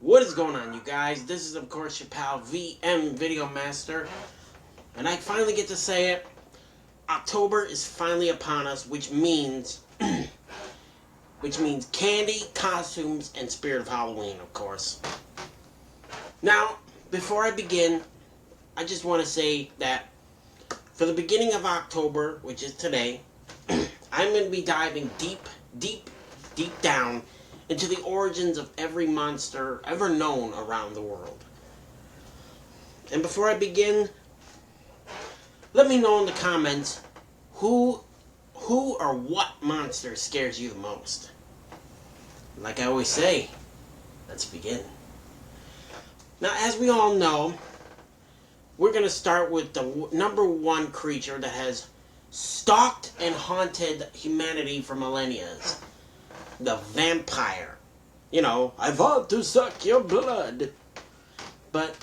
What is going on, you guys? This is, of course, your pal VM Video Master, and I finally get to say it. October is finally upon us, which means candy, costumes, and spirit of Halloween, of course. Now, before I begin, I just want to say that for the beginning of October, which is today, I'm going to be diving deep down into the origins of every monster ever known around the world. And before I begin, let me know in the comments who or what monster scares you the most. Like I always say, let's begin. Now, as we all know, we're going to start with the number one creature that has stalked and haunted humanity for millennia. The vampire. You know, I want to suck your blood. But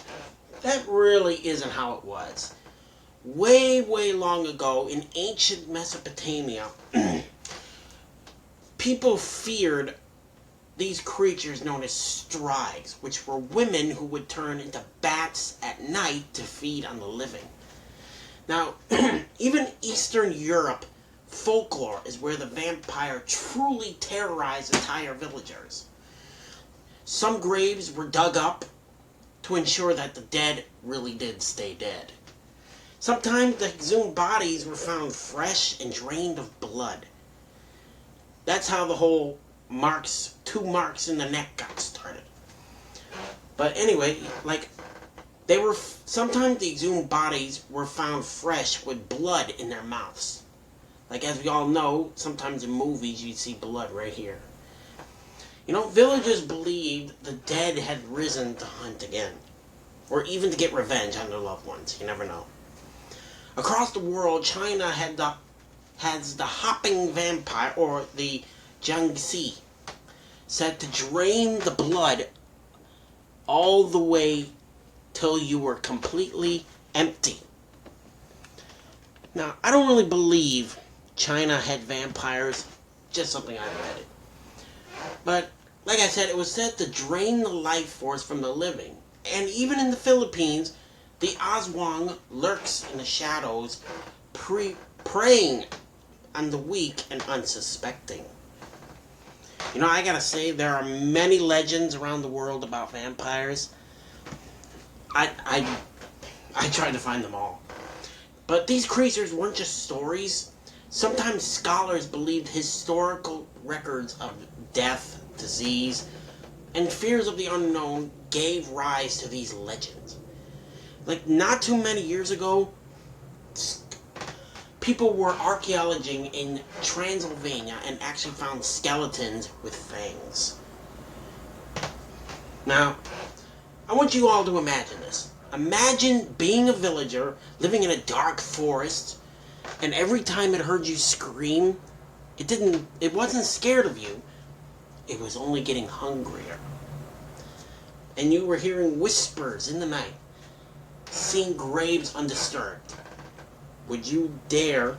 that really isn't how it was. Way long ago in ancient Mesopotamia, people feared these creatures known as strides, which were women who would turn into bats at night to feed on the living. Now, even Eastern Europe folklore is where the vampire truly terrorized entire villagers. Some graves were dug up to ensure that the dead really did stay dead. Sometimes the exhumed bodies were found fresh and drained of blood. That's how the whole two marks in the neck got started. But anyway, sometimes the exhumed bodies were found fresh with blood in their mouths. Like, as we all know, sometimes in movies you see blood right here. You know, villagers believed the dead had risen to hunt again, or even to get revenge on their loved ones. You never know. Across the world, China has the hopping vampire, or the Jiangxi, said to drain the blood all the way till you were completely empty. Now, I don't really believe China had vampires, just something I read. But, like I said, it was said to drain the life force from the living. And even in the Philippines, the Aswang lurks in the shadows, preying on the weak and unsuspecting. You know, I gotta say, there are many legends around the world about vampires. I tried to find them all. But these creatures weren't just stories. Sometimes scholars believed historical records of death, disease, and fears of the unknown gave rise to these legends. Like, not too many years ago, people were archaeologing in Transylvania and actually found skeletons with fangs. Now, I want you all to imagine this. Imagine being a villager living in a dark forest, and every time it heard you scream, it wasn't scared of you. It was only getting hungrier. And you were hearing whispers in the night, seeing graves undisturbed. Would you dare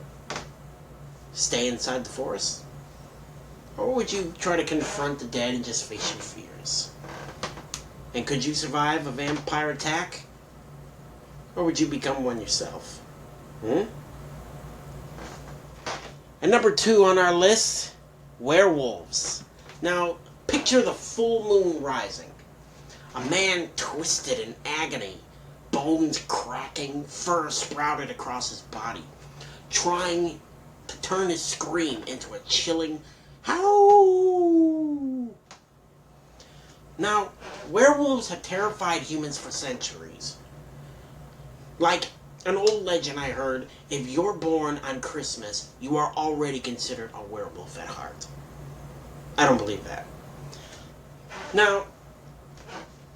stay inside the forest? Or would you try to confront the dead and just face your fears? And could you survive a vampire attack? Or would you become one yourself? And number 2 on our list, werewolves. Now, picture the full moon rising. A man twisted in agony, bones cracking, fur sprouted across his body, trying to turn his scream into a chilling howl. Now, werewolves have terrified humans for centuries. Like an old legend I heard, if you're born on Christmas, you are already considered a werewolf at heart. I don't believe that. Now,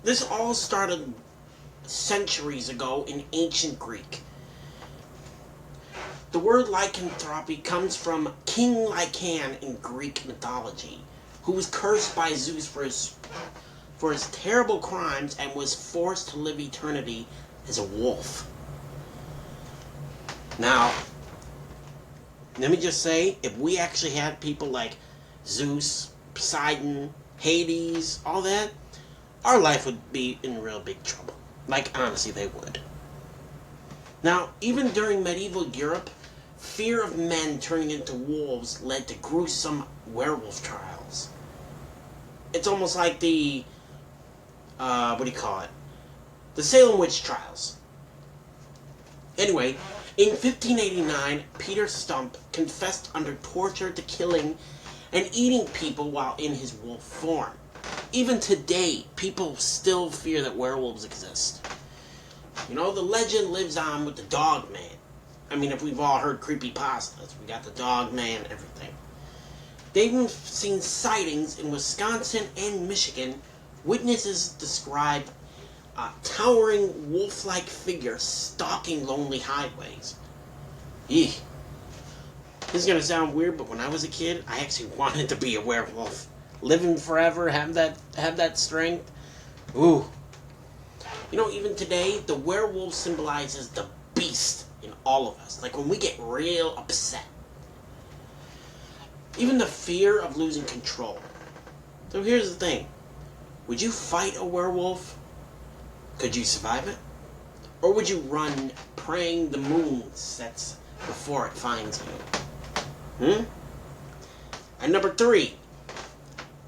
this all started centuries ago in ancient Greek. The word lycanthropy comes from King Lycan in Greek mythology, who was cursed by Zeus for his terrible crimes and was forced to live eternity as a wolf. Now, let me just say, if we actually had people like Zeus, Poseidon, Hades, all that, our life would be in real big trouble. Like, honestly, they would. Now, even during medieval Europe, fear of men turning into wolves led to gruesome werewolf trials. It's almost like the, what do you call it? The Salem witch trials. Anyway, in 1589, Peter Stump confessed under torture to killing and eating people while in his wolf form. Even today, people still fear that werewolves exist. You know, the legend lives on with the Dog Man. I mean, if we've all heard creepypastas, we got the Dog Man, everything. They've even seen sightings in Wisconsin and Michigan. Witnesses describe a towering wolf-like figure stalking lonely highways. Eeh. This is going to sound weird, but when I was a kid, I actually wanted to be a werewolf. Living forever, have that strength. Ooh. You know, even today, the werewolf symbolizes the beast in all of us. Like when we get real upset. Even the fear of losing control. So here's the thing. Would you fight a werewolf? Could you survive it? Or would you run praying the moon sets before it finds you? And number 3.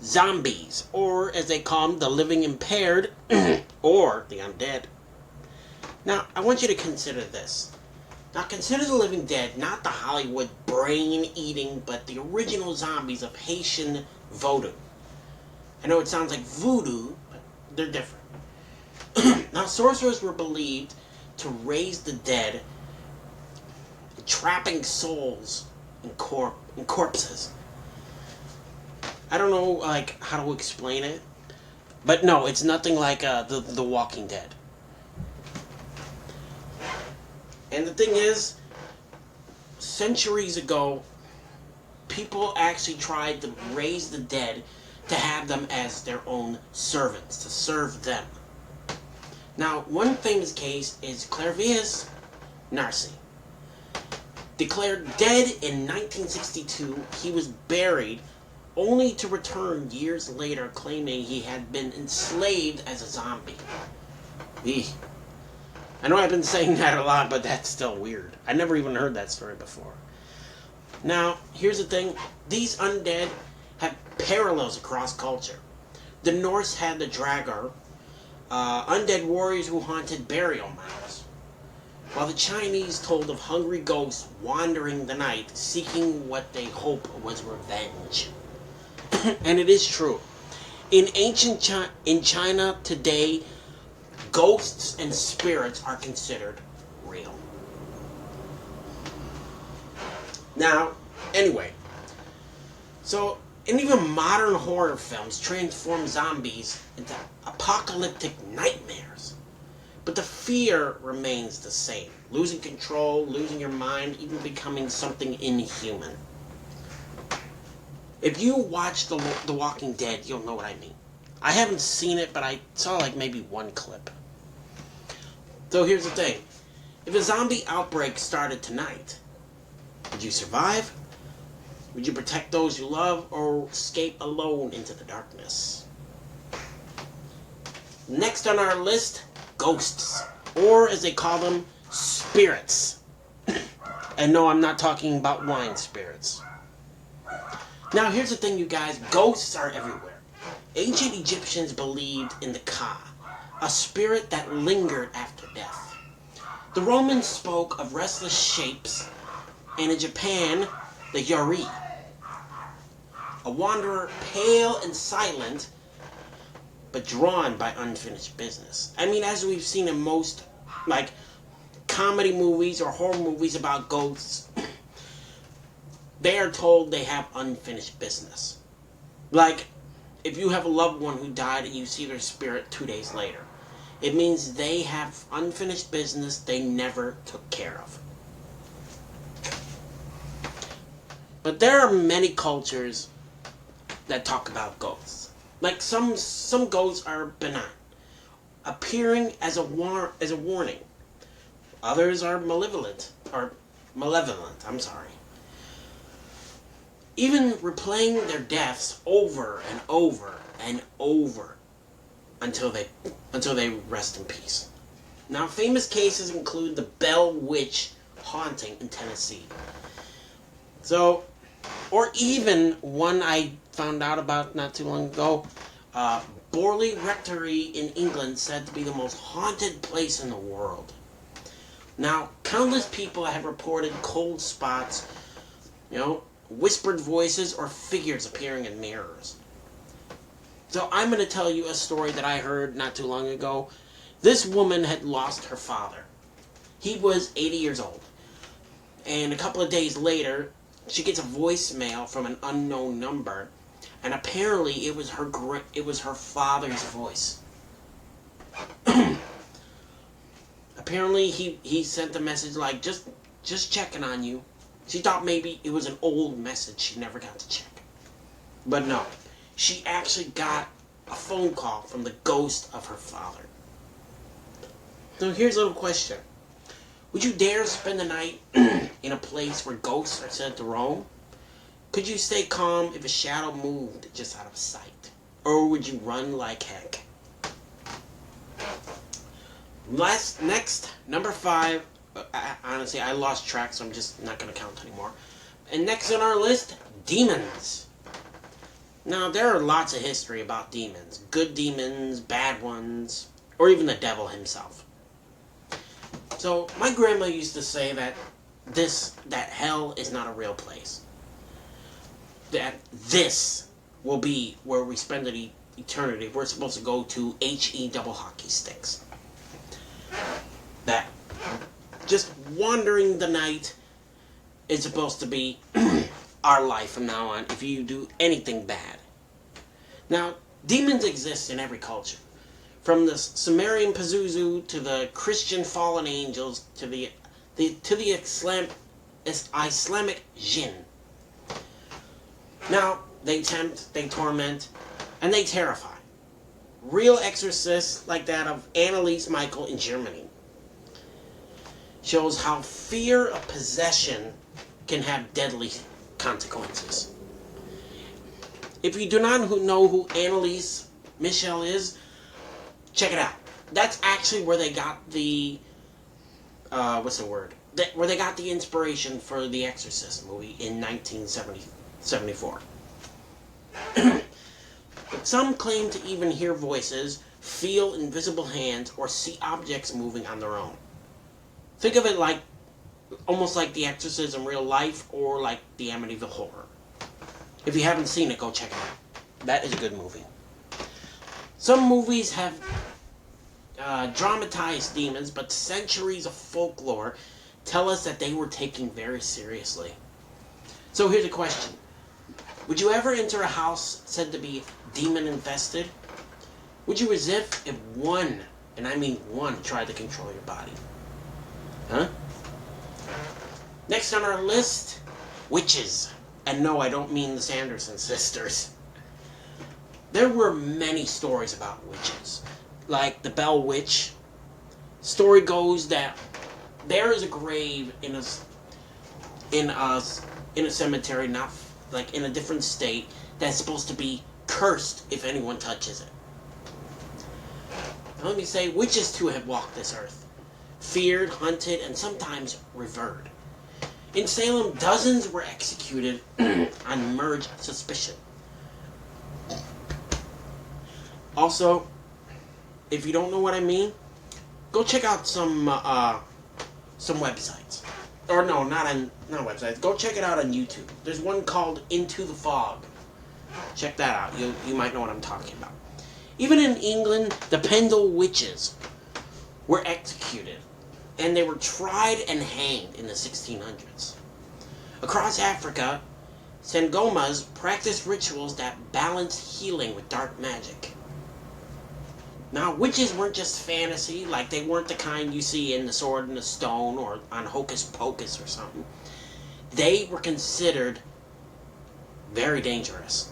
Zombies, or as they call them, the living impaired, or the undead. Now, I want you to consider this. Now, consider the living dead, not the Hollywood brain-eating, but the original zombies of Haitian voodoo. I know it sounds like voodoo, but they're different. Now, sorcerers were believed to raise the dead, trapping souls in corpses. I don't know, like, how to explain it. But no, it's nothing like the Walking Dead. And the thing is, centuries ago, people actually tried to raise the dead to have them as their own servants, to serve them. Now, one famous case is Clairvius Narcy. Declared dead in 1962, he was buried only to return years later claiming he had been enslaved as a zombie. Eeh. I know I've been saying that a lot, but that's still weird. I never even heard that story before. Now, here's the thing. These undead have parallels across culture. The Norse had the Draugr, undead warriors who haunted burial mounds, while the Chinese told of hungry ghosts wandering the night, seeking what they hope was revenge. And it is true. In ancient China today, ghosts and spirits are considered real. Now, anyway, so and even modern horror films transform zombies into apocalyptic nightmares. But the fear remains the same. Losing control, losing your mind, even becoming something inhuman. If you watch The Walking Dead, you'll know what I mean. I haven't seen it, but I saw like maybe one clip. So here's the thing. If a zombie outbreak started tonight, would you survive? Would you protect those you love or escape alone into the darkness? Next on our list, ghosts, or as they call them, spirits. And no, I'm not talking about wine spirits. Now here's the thing, you guys, ghosts are everywhere. Ancient Egyptians believed in the Ka, a spirit that lingered after death. The Romans spoke of restless shapes, and in Japan, the Yori, a wanderer pale and silent, but drawn by unfinished business. I mean, as we've seen in most, like, comedy movies or horror movies about ghosts, they are told they have unfinished business. Like, if you have a loved one who died and you see their spirit 2 days later, it means they have unfinished business they never took care of. But there are many cultures that talk about ghosts. Like some ghosts are benign, appearing as a warning. Others are malevolent. Even replaying their deaths over and over and over. until they rest in peace. Now, famous cases include the Bell Witch haunting in Tennessee. So, or even one I found out about not too long ago, Borley Rectory in England said to be the most haunted place in the world. Now, countless people have reported cold spots, whispered voices, or figures appearing in mirrors. So I'm going to tell you a story that I heard not too long ago. This woman had lost her father. He was 80 years old. And a couple of days later, she gets a voicemail from an unknown number. And apparently it was her father's voice. Apparently he sent a message like, just checking on you. She thought maybe it was an old message she never got to check. But no, she actually got a phone call from the ghost of her father. So here's a little question. Would you dare spend the night in a place where ghosts are said to roam? Could you stay calm if a shadow moved just out of sight? Or would you run like heck? Next, number 5. Honestly, I lost track, so I'm just not going to count anymore. And next on our list, demons. Now, there are lots of history about demons. Good demons, bad ones, or even the devil himself. So, my grandma used to say that hell is not a real place. That this will be where we spend the eternity. We're supposed to go to H-E double hockey sticks. That just wandering the night is supposed to be our life from now on if you do anything bad. Now, demons exist in every culture. From the Sumerian Pazuzu to the Christian fallen angels to the Islamic jinn. Now, they tempt, they torment, and they terrify. Real exorcists like that of Anneliese Michael in Germany shows how fear of possession can have deadly consequences. If you do not know who Anneliese Michel is, check it out. That's actually where they got the where they got the inspiration for the Exorcist movie in 1974. Some claim to even hear voices, feel invisible hands, or see objects moving on their own. Think of it like almost like The Exorcist in real life, or like the Amityville Horror. If you haven't seen it, go check it out. That is a good movie. Some movies have dramatized demons, but centuries of folklore tell us that they were taken very seriously. So here's a question. Would you ever enter a house said to be demon-infested? Would you resist if one, and I mean one, tried to control your body? Huh? Next on our list, witches. And no, I don't mean the Sanderson sisters. There were many stories about witches, like the Bell Witch. Story goes that there is a grave in a cemetery, not like in a different state, that's supposed to be cursed if anyone touches it. Now, let me say, witches too have walked this earth, feared, hunted, and sometimes revered. In Salem, dozens were executed on mere suspicion. Also, if you don't know what I mean, go check out some websites. Or no, not websites. Go check it out on YouTube. There's one called Into the Fog. Check that out. You might know what I'm talking about. Even in England, the Pendle witches were executed, and they were tried and hanged in the 1600s. Across Africa, Sangomas practiced rituals that balanced healing with dark magic. Now, witches weren't just fantasy, like they weren't the kind you see in The Sword and the Stone or on Hocus Pocus or something. They were considered very dangerous.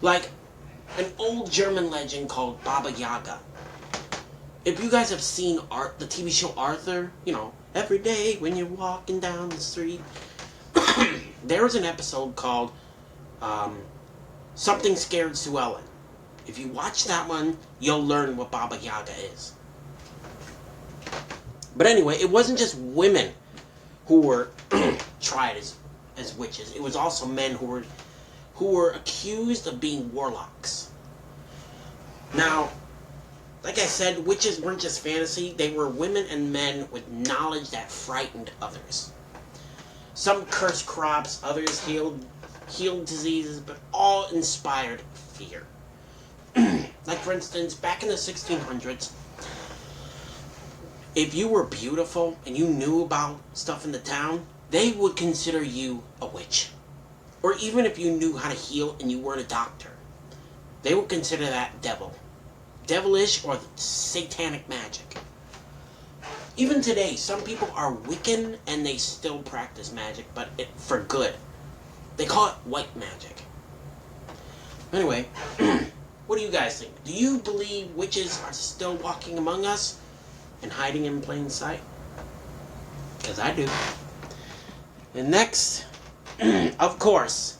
Like an old German legend called Baba Yaga. If you guys have seen the TV show Arthur, every day when you're walking down the street, there was an episode called Something Scared Sue Ellen. If you watch that one, you'll learn what Baba Yaga is. But anyway, it wasn't just women who were tried as witches. It was also men who were accused of being warlocks. Now, like I said, witches weren't just fantasy. They were women and men with knowledge that frightened others. Some cursed crops, others healed diseases, but all inspired fear. Like, for instance, back in the 1600s, if you were beautiful and you knew about stuff in the town, they would consider you a witch. Or even if you knew how to heal and you weren't a doctor, they would consider that devilish or satanic magic. Even today, some people are Wiccan and they still practice magic, but for good. They call it white magic. Anyway, what do you guys think? Do you believe witches are still walking among us and hiding in plain sight? Because I do. And next, of course,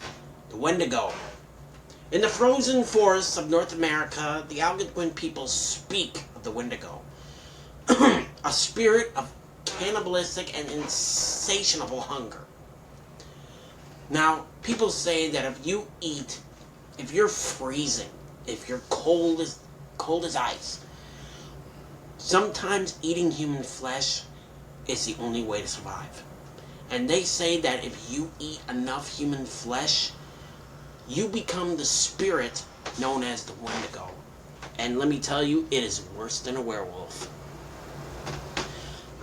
the Wendigo. In the frozen forests of North America, the Algonquin people speak of the Wendigo, a spirit of cannibalistic and insatiable hunger. Now, people say that if you're freezing, if you're cold as ice, sometimes eating human flesh is the only way to survive. And they say that if you eat enough human flesh, you become the spirit known as the Wendigo. And let me tell you, it is worse than a werewolf.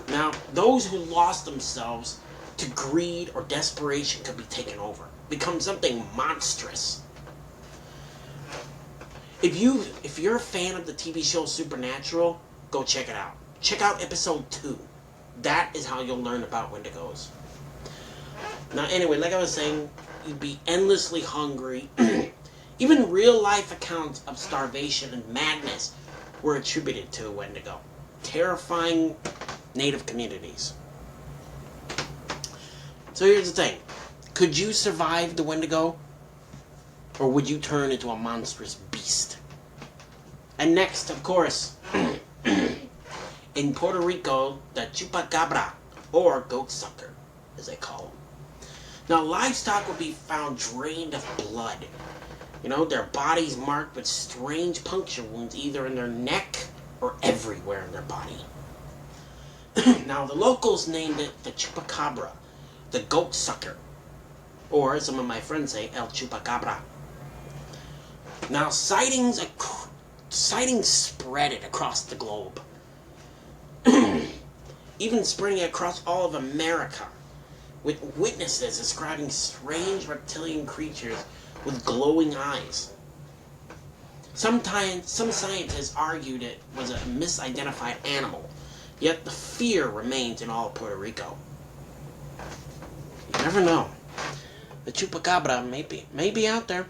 Now, those who lost themselves to greed or desperation could be taken over, become something monstrous. If you're a fan of the TV show Supernatural, go check it out. Check out episode 2. That is how you'll learn about Wendigos. Now, anyway, like I was saying, you'd be endlessly hungry. Even real-life accounts of starvation and madness were attributed to Wendigo, terrifying native communities. So here's the thing. Could you survive the Wendigo? Or would you turn into a monstrous beast? And next, of course, in Puerto Rico, the chupacabra, or goat sucker, as they call them. Now, livestock will be found drained of blood. You know, their bodies marked with strange puncture wounds either in their neck or everywhere in their body. Now, the locals named it the chupacabra, the goat sucker, or as some of my friends say, El Chupacabra. Now, sightings spread it across the globe, even spreading it across all of America, with witnesses describing strange reptilian creatures with glowing eyes. Some scientists argued it was a misidentified animal, yet the fear remains in all of Puerto Rico. You never know. The chupacabra may be out there.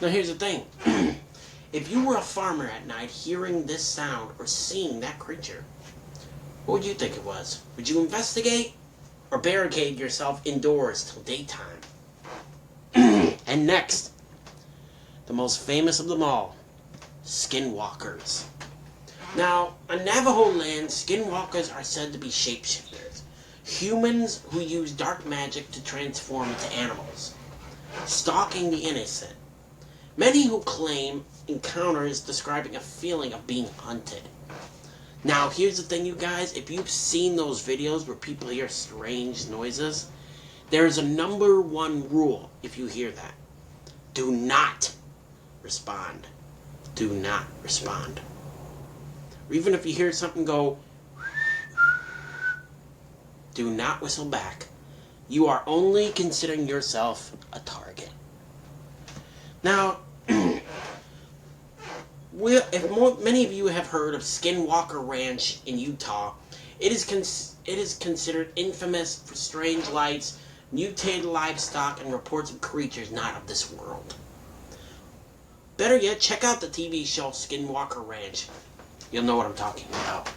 Now here's the thing. If you were a farmer at night hearing this sound or seeing that creature, what would you think it was? Would you investigate or barricade yourself indoors till daytime? And next, the most famous of them all, skinwalkers. Now, on Navajo land, skinwalkers are said to be shapeshifters, humans who use dark magic to transform into animals, stalking the innocent. Many who claim encounters describing a feeling of being hunted. Now, here's the thing, you guys. If you've seen those videos where people hear strange noises, there's a number one rule if you hear that. Do not respond. Do not respond. Or even if you hear something go, do not whistle back. You are only considering yourself a target. Now, many of you have heard of Skinwalker Ranch in Utah, it is considered infamous for strange lights, mutated livestock, and reports of creatures not of this world. Better yet, check out the TV show Skinwalker Ranch. You'll know what I'm talking about.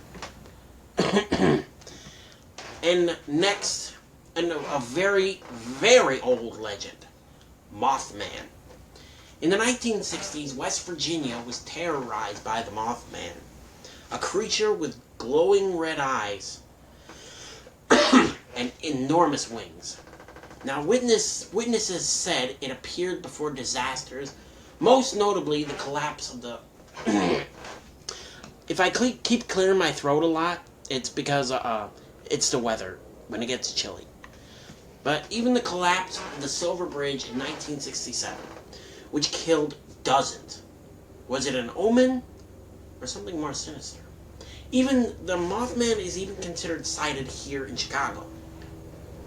And next, a very, very old legend, Mothman. In the 1960s, West Virginia was terrorized by the Mothman, a creature with glowing red eyes and enormous wings. Now, witnesses said it appeared before disasters, most notably the collapse of the... If I keep clearing my throat a lot, it's because it's the weather when it gets chilly. But even the collapse of the Silver Bridge in 1967, which killed dozens. Was it an omen or something more sinister? Even the Mothman is even considered sighted here in Chicago.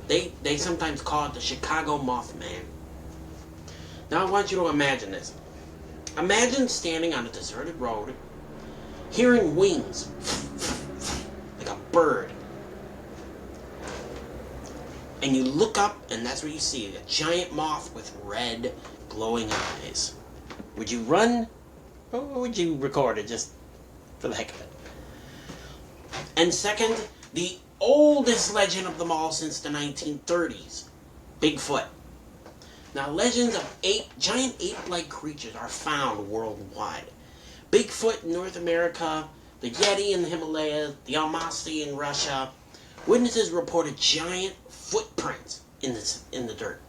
They sometimes call it the Chicago Mothman. Now I want you to imagine this. Imagine standing on a deserted road, hearing wings like a bird. And you look up and that's what you see, a giant moth with red glowing eyes. Would you run or would you record it just for the heck of it? And second, the oldest legend of them all since the 1930s, Bigfoot. Now, legends of giant ape-like creatures are found worldwide. Bigfoot in North America, the Yeti in the Himalayas, the Almasi in Russia. Witnesses reported giant footprints in the dirt.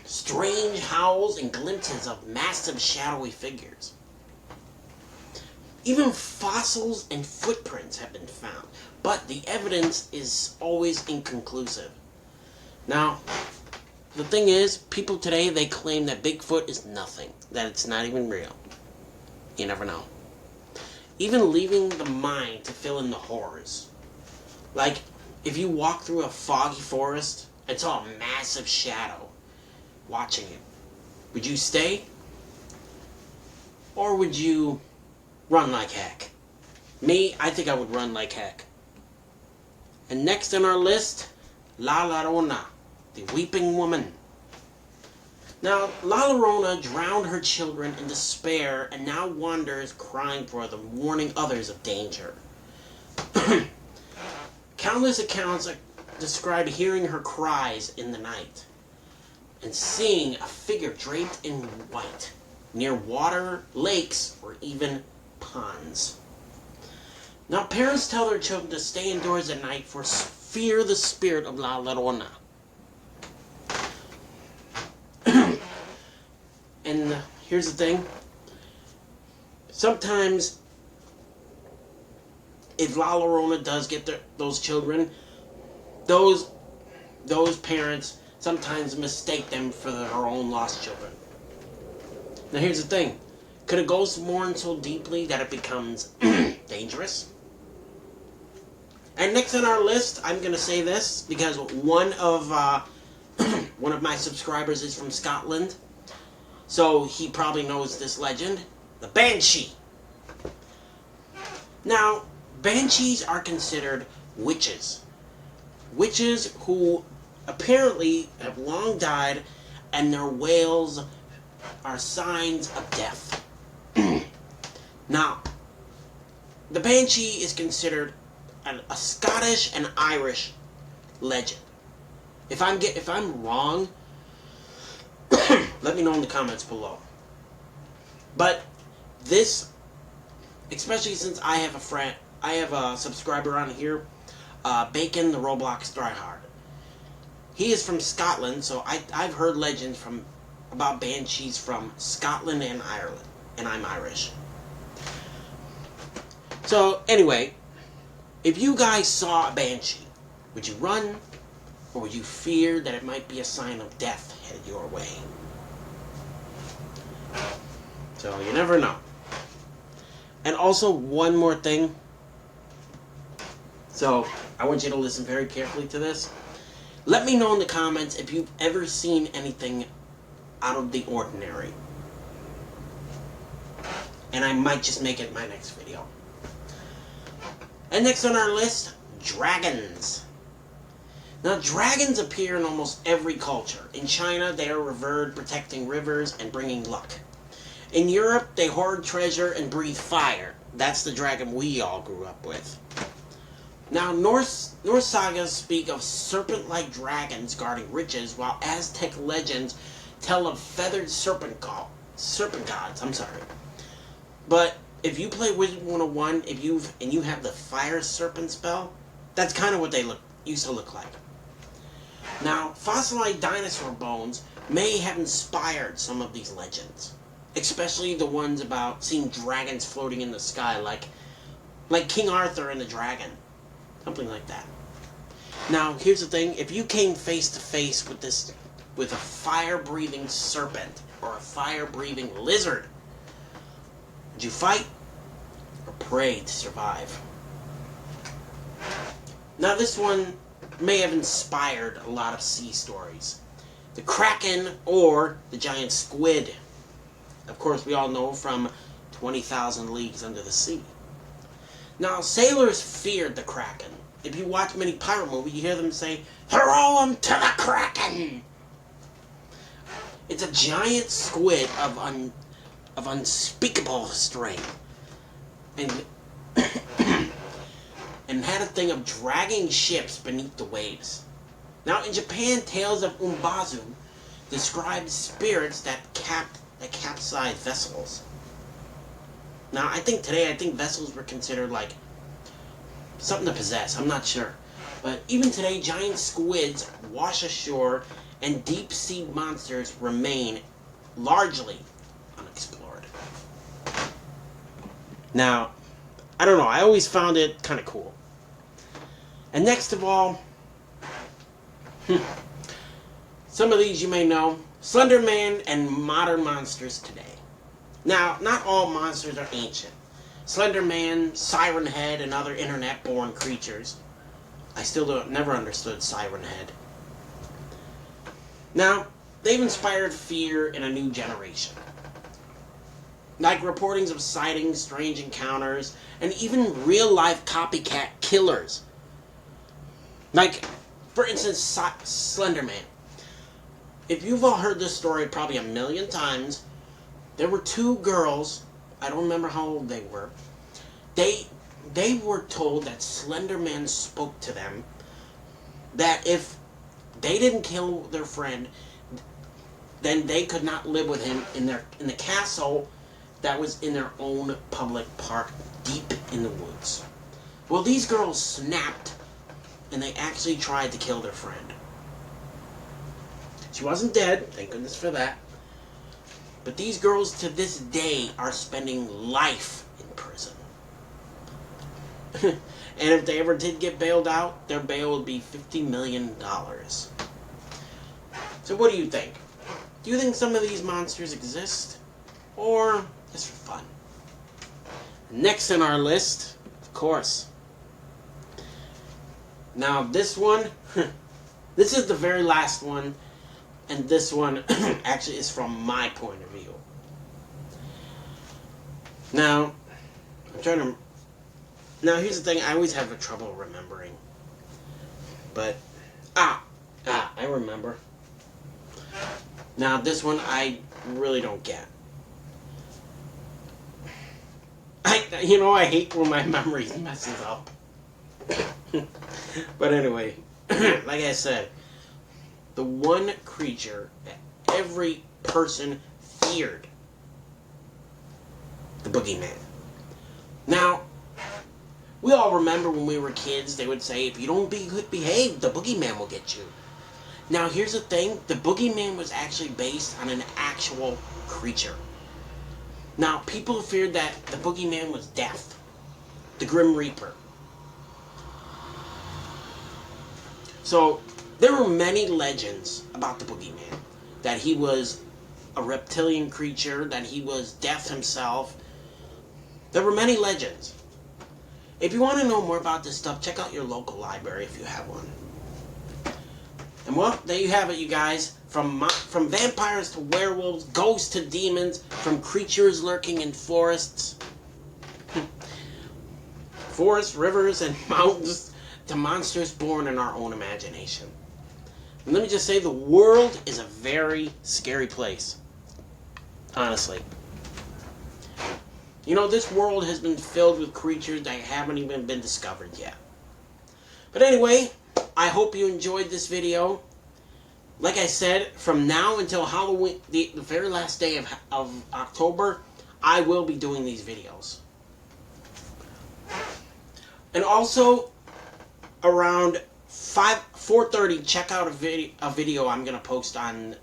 Strange howls and glimpses of massive shadowy figures. Even fossils and footprints have been found, but the evidence is always inconclusive. Now, the thing is, people today, they claim that Bigfoot is nothing, that it's not even real. You never know. Even leaving the mind to fill in the horrors. Like, if you walk through a foggy forest and saw a massive shadow watching you, would you stay? Or would you run like heck? Me, I think I would run like heck. And next on our list, La Llorona, the weeping woman. Now, La Llorona drowned her children in despair and now wanders crying for them, warning others of danger. Countless accounts describe hearing her cries in the night and seeing a figure draped in white near water, lakes, or even ponds. Now, parents tell their children to stay indoors at night for fear the spirit of La Llorona. And here's the thing. Sometimes, if La Llorona does get those children, those parents sometimes mistake them for their own lost children. Now here's the thing. Could a ghost mourn so deeply that it becomes dangerous? And next on our list, I'm going to say this because one of my subscribers is from Scotland. So he probably knows this legend. The Banshee. Now, Banshees are considered witches. Witches who apparently have long died and their wails are signs of death. Now, the Banshee is considered a Scottish and Irish legend. If I'm wrong, let me know in the comments below. But this, especially since I have a subscriber on here, Bacon the Roblox Tryhard. He is from Scotland, so I've heard legends about banshees from Scotland and Ireland, and I'm Irish. So anyway, if you guys saw a banshee, would you run, or would you fear that it might be a sign of death headed your way? So you never know. And also one more thing. So I want you to listen very carefully to this. Let me know in the comments if you've ever seen anything out of the ordinary. And I might just make it my next video. And next on our list, dragons. Now, dragons appear in almost every culture. In China, they are revered, protecting rivers and bringing luck. In Europe, they hoard treasure and breathe fire. That's the dragon we all grew up with. Now, Norse sagas speak of serpent-like dragons guarding riches, while Aztec legends tell of feathered serpent gods. I'm sorry. But if you play Wizard 101, if you have the fire serpent spell, that's kind of what they used to look like. Now, fossilized dinosaur bones may have inspired some of these legends, especially the ones about seeing dragons floating in the sky, like King Arthur and the dragon, something like that. Now, here's the thing: if you came face to face with a fire-breathing serpent or a fire-breathing lizard, would you fight or pray to survive? Now, this one may have inspired a lot of sea stories. The Kraken or the giant squid. Of course, we all know from 20,000 Leagues Under the Sea. Now, sailors feared the Kraken. If you watch many pirate movies, you hear them say, "Throw him to the Kraken!" It's a giant squid of unspeakable strength. And and had a thing of dragging ships beneath the waves. Now, in Japan, tales of Umbazu describe spirits that capsize vessels. Now, I think vessels were considered like something to possess. I'm not sure. But even today, giant squids wash ashore and deep-sea monsters remain largely unexplored. Now, I don't know. I always found it kind of cool. And next of all, some of these you may know: Slender Man and modern monsters today. Now, not all monsters are ancient. Slender Man, Siren Head, and other internet-born creatures. I still never understood Siren Head. Now, they've inspired fear in a new generation. Like reportings of sightings, strange encounters, and even real-life copycat killers. Like, for instance, Slender Man. If you've all heard this story probably a million times, there were two girls, I don't remember how old they were. They were told that Slender Man spoke to them, that if they didn't kill their friend, then they could not live with him in the castle that was in their own public park deep in the woods. Well, these girls snapped, and they actually tried to kill their friend. She wasn't dead, thank goodness for that. But these girls to this day are spending life in prison. And if they ever did get bailed out, their bail would be $50 million. So what do you think? Do you think some of these monsters exist? Or just for fun? Next on our list, of course. Now this one, this is the very last one. And this one actually is from my point of view. Now, now here's the thing, I always have trouble remembering. But, I remember. Now this one I really don't get. I hate when my memory messes up. But anyway, like I said, the one creature that every person feared, the boogeyman. Now, we all remember when we were kids, they would say, if you don't behave, the boogeyman will get you. Now, here's the thing, the boogeyman was actually based on an actual creature. Now, people feared that the boogeyman was death, the Grim Reaper. So, there were many legends about the boogeyman. That he was a reptilian creature, that he was death himself. There were many legends. If you want to know more about this stuff, check out your local library if you have one. And well, there you have it, you guys. From vampires to werewolves, ghosts to demons, from creatures lurking in forests, rivers, and mountains, to monsters born in our own imagination. And let me just say, the world is a very scary place. Honestly. This world has been filled with creatures that haven't even been discovered yet. But anyway, I hope you enjoyed this video. like I said, from now until Halloween, the very last day of October, I will be doing these videos. And also, around 4:30, check out a video I'm going to post on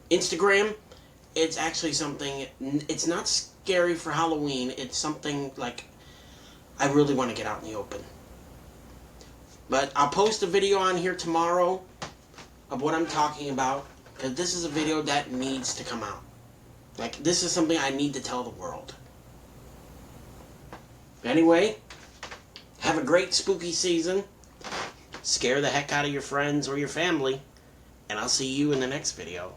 Instagram. It's actually something, it's not scary for Halloween. It's something like I really want to get out in the open. But I'll post a video on here tomorrow of what I'm talking about, because this is a video that needs to come out. Like, this is something I need to tell the world. Anyway, have a great spooky season. Scare the heck out of your friends or your family. And I'll see you in the next video.